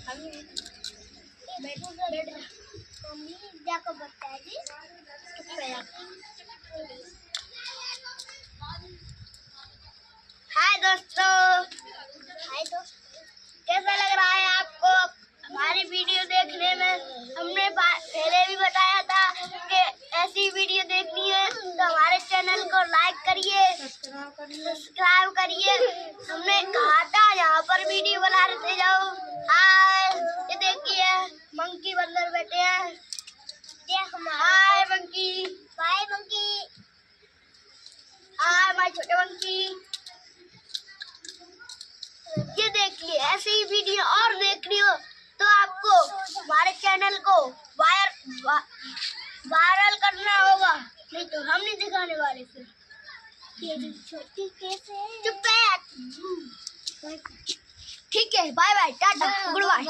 हाय दोस्तों, कैसा लग रहा है आपको हमारी वीडियो देखने में? हमने पहले भी बताया था कि ऐसी वीडियो देखनी है तो हमारे चैनल को लाइक करिए, सब्सक्राइब करिए। हमने कहा था यहाँ पर वीडियो बना रहे जाओ। हाय, ये देखिए मंकी बंदर बैठे हैं। Hi monkey, bye monkey, hi my छोटे मंकी। ये देखिए, ऐसी ही वीडियो और देखनी हो तो आपको हमारे चैनल को वायरल करना होगा, नहीं तो हम नहीं दिखाने वाले। फिर ये छोटी कैसे चुप है। ठीक है, bye bye, tata, good bye.